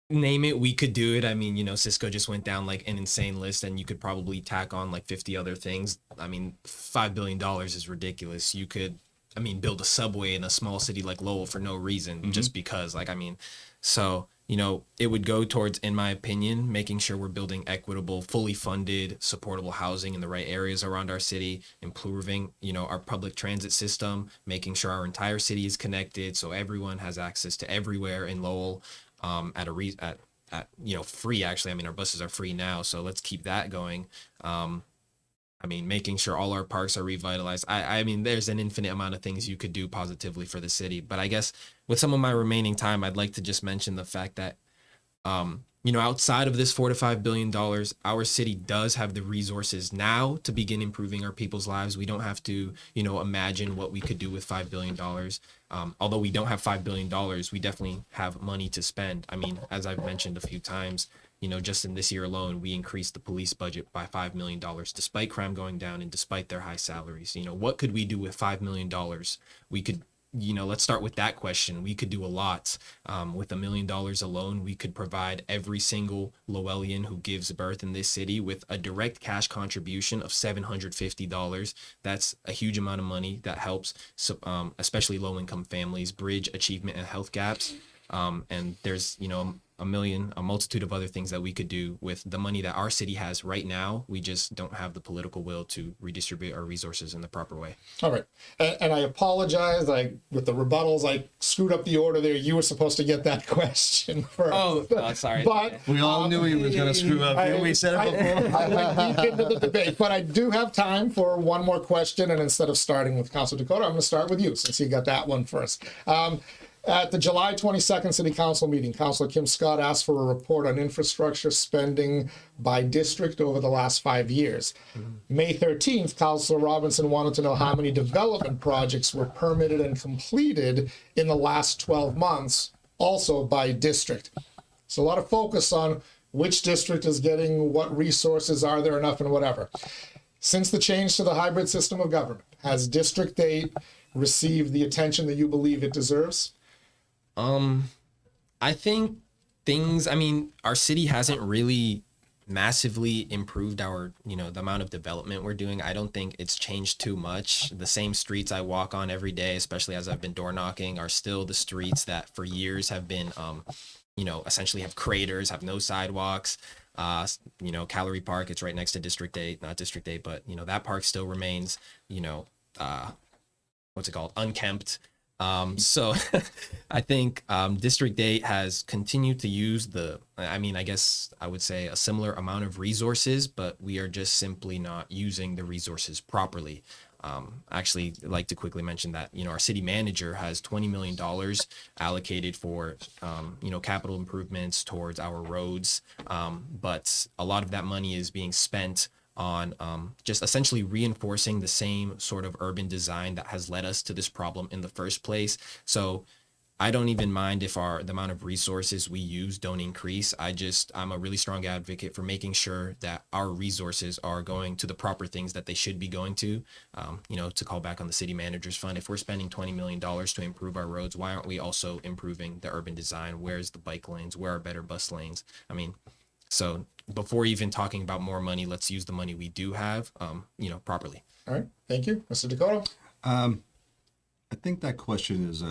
name it, we could do it. I mean, you know, Cisco just went down like an insane list, and you could probably tack on like 50 other things. I mean, $5 billion is ridiculous. You could, I mean, build a subway in a small city like Lowell for no reason, just because, like, I mean, so, you know, it would go towards, in my opinion, making sure we're building equitable, fully funded, supportable housing in the right areas around our city, improving, you know, our public transit system, making sure our entire city is connected so everyone has access to everywhere in Lowell, at you know, free. Actually, I mean, our buses are free now, so let's keep that going. I mean, making sure all our parks are revitalized. I mean, there's an infinite amount of things you could do positively for the city. But I guess with some of my remaining time, I'd like to just mention the fact that, you know, outside of this $4 to $5 billion, our city does have the resources now to begin improving our people's lives. We don't have to, you know, imagine what we could do with $5 billion. Although we don't have $5 billion, we definitely have money to spend. I mean, as I've mentioned a few times, you know, just in this year alone, we increased the police budget by $5 million, despite crime going down and despite their high salaries. You know, what could we do with $5 million? We could, you know, let's start with that question. We could do a lot. With $1 million alone, we could provide every single Lowellian who gives birth in this city with a direct cash contribution of $750. That's a huge amount of money that helps, especially low-income families, bridge achievement and health gaps. And there's, you know, a multitude of other things that we could do with the money that our city has right now. We just don't have the political will to redistribute our resources in the proper way. All right. And I apologize. With the rebuttals, I screwed up the order there. You were supposed to get that question first. Oh, sorry. But We all knew he was going to screw up. Didn't we said it before? I went deep into the debate, but I do have time for one more question. And instead of starting with Councilor Dakota, I'm going to start with you since you got that one first. At the July 22nd City Council meeting, Councilor Kim Scott asked for a report on infrastructure spending by district over the last 5 years. May 13th, Councilor Robinson wanted to know how many development projects were permitted and completed in the last 12 months, also by district. So a lot of focus on which district is getting what resources, are there enough, and whatever. Since the change to the hybrid system of government, has District 8 received the attention that you believe it deserves? I think I mean, our city hasn't really massively improved our, you know, the amount of development we're doing. I don't think it's changed too much. The same streets I walk on every day, especially as I've been door knocking, are still the streets that for years have been, you know, essentially have craters, have no sidewalks. You know, Calorie Park, it's right next to District 8, not District 8, but, you know, that park still remains, you know, what's it called? Unkempt. So I think District 8 has continued to use I guess I would say a similar amount of resources, but we are just simply not using the resources properly. Actually, I'd like to quickly mention that, you know, our city manager has $20 million allocated for, you know, capital improvements towards our roads. But a lot of that money is being spent on just essentially reinforcing the same sort of urban design that has led us to this problem in the first place. So I don't even mind if the amount of resources we use don't increase. I'm a really strong advocate for making sure that our resources are going to the proper things that they should be going to. You know, to call back on the city manager's fund, if we're spending $20 million to improve our roads, why aren't we also improving the urban design? Where's the bike lanes? Where are better bus lanes? I mean, so before even talking about more money, let's use the money we do have, you know, properly. All right. Thank you. Mr. Dakota? I think that question is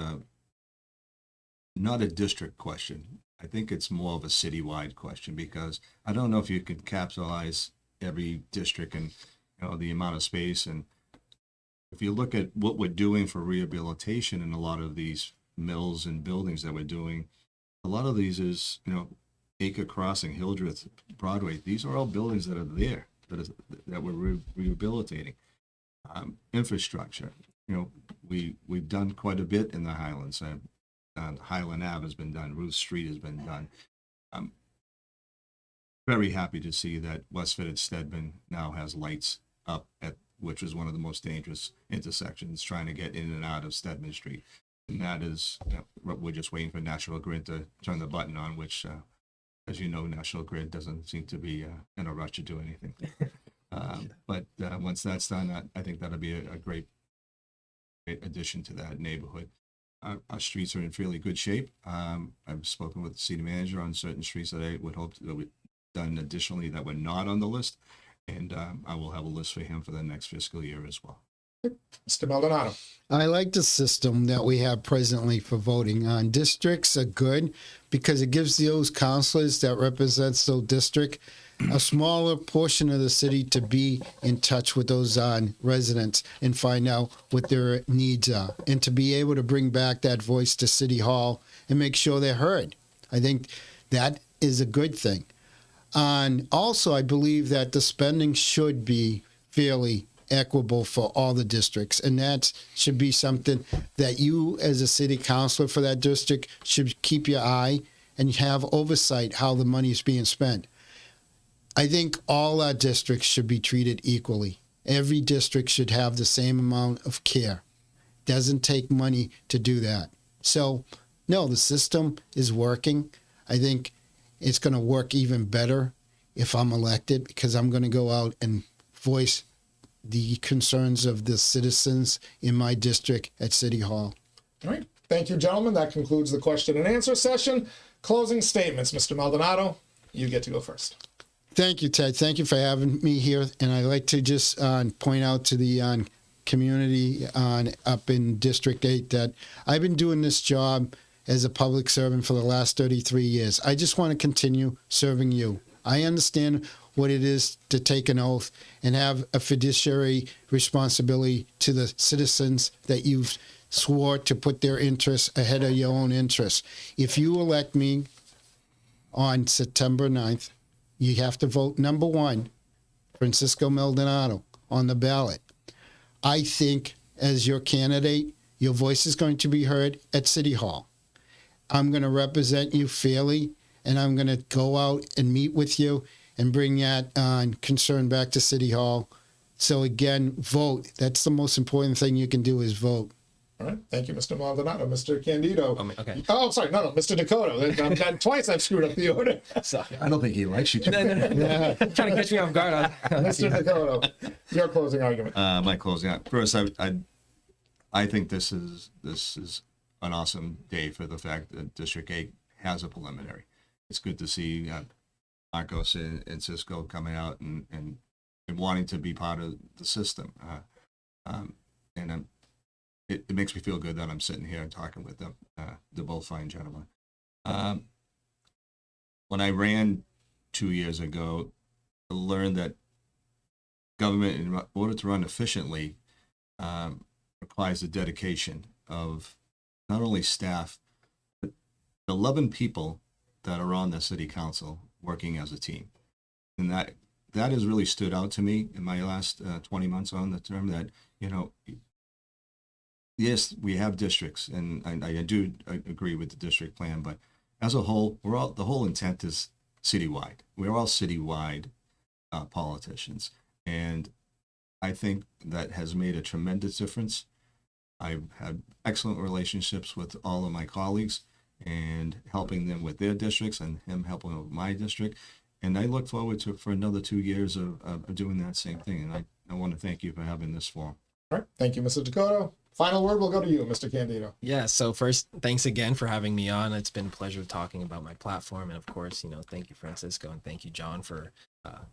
not a district question. I think it's more of a citywide question, because I don't know if you can capitalize every district and, you know, the amount of space. And if you look at what we're doing for rehabilitation in a lot of these mills and buildings that we're doing, a lot of these is, Acre Crossing, Hildreth, Broadway. These are all buildings that are there, that we're rehabilitating. Infrastructure. We've done quite a bit in the Highlands. Highland Ave has been done. Ruth Street has been done. I'm very happy to see that Westford and Stedman now has lights up at, which is one of the most dangerous intersections, trying to get in and out of Stedman Street. And that is, we're just waiting for National Grid to turn the button on, which, as you know, National Grid doesn't seem to be in a rush to do anything. But once that's done, I think that'll be a great addition to that neighborhood. Our streets are in fairly good shape. I've spoken with the city manager on certain streets that I would hope that we've done additionally that were not on the list. And I will have a list for him for the next fiscal year as well. Mr. Maldonado. I like the system that we have presently for voting on. Districts are good because it gives those councilors that represents those district a smaller portion of the city to be in touch with those residents and find out what their needs are, and to be able to bring back that voice to City Hall and make sure they're heard. I think that is a good thing. And also, I believe that the spending should be fairly equitable for all the districts, and that should be something that you as a city councilor for that district should keep your eye and have oversight how the money is being spent. I think all our districts should be treated equally. Every district should have the same amount of care. Doesn't take money to do that. So, no, the system is working. I think it's going to work even better if I'm elected, because I'm going to go out and voice the concerns of the citizens in my district at City Hall. All right. Thank you, gentlemen. That concludes the question and answer session. Closing statements. Mr. Maldonado, you get to go first. Thank you, Ted. Thank you for having me here. And I'd like to just point out to the community up in District 8 that I've been doing this job as a public servant for the last 33 years. I just want to continue serving you. I understand what it is to take an oath and have a fiduciary responsibility to the citizens that you've swore to put their interests ahead of your own interests. If you elect me on September 9th, you have to vote number 1, Francisco Maldonado, on the ballot. I think as your candidate, your voice is going to be heard at City Hall. I'm going to represent you fairly, and I'm going to go out and meet with you and bring that concern back to City Hall. So again, vote. That's the most important thing you can do is vote. All right. Thank you, Mr. Maldonado. Mr. Candido. Okay. Oh, sorry. No, Mr. Dakota. Twice I've screwed up the order. So, I don't think he likes you too. no. Trying to catch me off guard. Mr. Dakota, your closing argument. My closing out. First, I think this is an awesome day for the fact that District 8 has a preliminary. It's good to see Marcos and Cisco coming out and wanting to be part of the system. It makes me feel good that I'm sitting here and talking with them. They're both fine gentlemen. When I ran 2 years ago, I learned that government, in order to run efficiently, requires the dedication of not only staff, but 11 people that are on the city council working as a team. And that has really stood out to me in my last 20 months on the term that, yes, we have districts, and I do agree with the district plan, but as a whole, the whole intent is citywide. We're all citywide politicians, and I think that has made a tremendous difference. I've had excellent relationships with all of my colleagues and helping them with their districts and him helping with my district. And I look forward for another 2 years of doing that same thing. And I want to thank you for having this forum. All right. Thank you, Mr. Dakota. Final word will go to you, Mr. Candido. Yeah, so first, thanks again for having me on. It's been a pleasure talking about my platform. And of course, thank you, Francisco, and thank you, John, for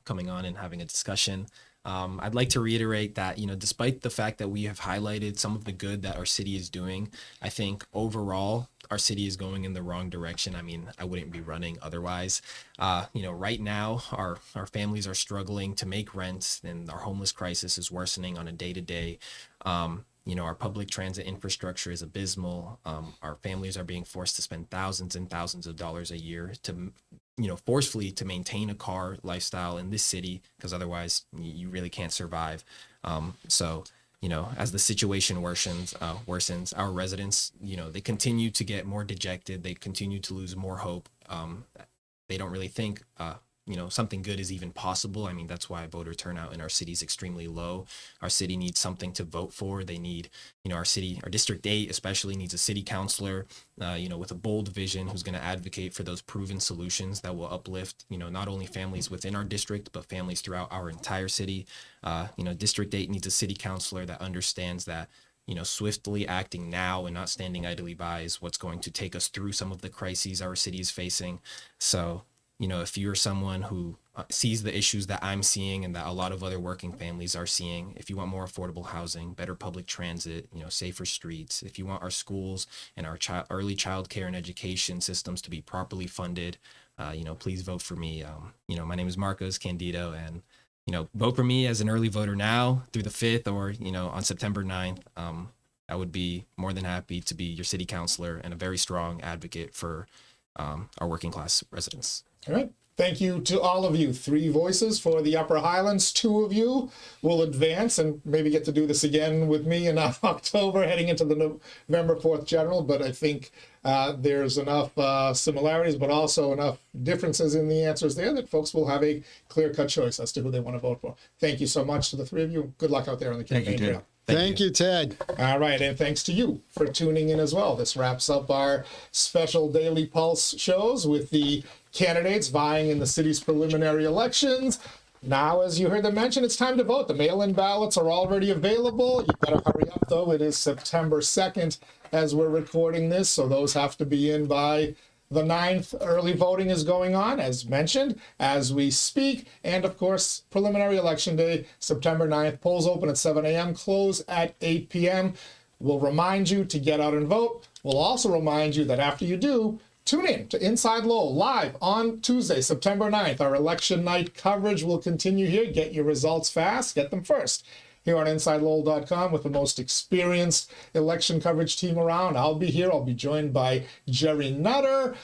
coming on and having a discussion. I'd like to reiterate that, despite the fact that we have highlighted some of the good that our city is doing, I think overall our city is going in the wrong direction. I mean, I wouldn't be running otherwise. Right now our families are struggling to make rent, and our homeless crisis is worsening on a day-to-day. Our public transit infrastructure is abysmal. Our families are being forced to spend thousands and thousands of dollars a year to, forcefully to maintain a car lifestyle in this city, because otherwise you really can't survive. So, as the situation worsens, our residents, they continue to get more dejected. They continue to lose more hope. They don't really think, something good is even possible. I mean, that's why voter turnout in our city is extremely low. Our city needs something to vote for. They need, our District 8 especially needs a city councilor, with a bold vision who's going to advocate for those proven solutions that will uplift, not only families within our district, but families throughout our entire city. District 8 needs a city councilor that understands that, swiftly acting now and not standing idly by is what's going to take us through some of the crises our city is facing. So, if you're someone who sees the issues that I'm seeing and that a lot of other working families are seeing, if you want more affordable housing, better public transit, safer streets, if you want our schools and our early child care and education systems to be properly funded, please vote for me. My name is 𝐷𝐿, and, vote for me as an early voter now through the 5th or, on September 9th. I would be more than happy to be your city councilor and a very strong advocate for our working class residents. All right. Thank you to all of you. 3 voices for the Upper Highlands. 2 of you will advance and maybe get to do this again with me in October, heading into the November 4th general. But I think there's enough similarities, but also enough differences in the answers there that folks will have a clear-cut choice as to who they want to vote for. Thank you so much to the 3 of you. Good luck out there on the campaign trail. Thank you, Ted. All right, and thanks to you for tuning in as well. This wraps up our special Daily Pulse shows with the candidates vying in the city's preliminary elections. Now, as you heard them mention, it's time to vote. The mail-in ballots are already available. You better hurry up, though. It is September 2nd as we're recording this, so those have to be in by the 9th. Early voting is going on, as mentioned, as we speak. And, of course, preliminary election day, September 9th. Polls open at 7 a.m., close at 8 p.m. We'll remind you to get out and vote. We'll also remind you that after you do, tune in to Inside Lowell live on Tuesday, September 9th. Our election night coverage will continue here. Get your results fast. Get them first. Here on InsideLowell.com with the most experienced election coverage team around. I'll be here. I'll be joined by Jerry Nutter,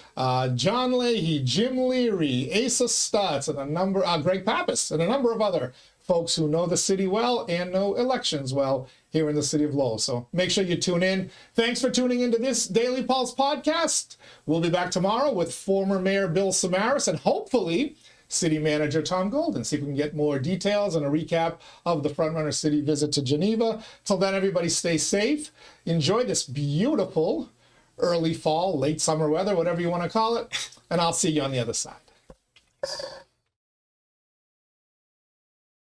John Leahy, Jim Leary, Asa Stutz, and Greg Pappas, and a number of other folks who know the city well and know elections well here in the city of Lowell. So make sure you tune in. Thanks for tuning into this Daily Pulse podcast. We'll be back tomorrow with former Mayor Bill Samaras and hopefully City Manager Tom Golden. See if we can get more details and a recap of the Frontrunner City visit to Geneva. Till then, everybody stay safe. Enjoy this beautiful early fall, late summer weather, whatever you want to call it. And I'll see you on the other side.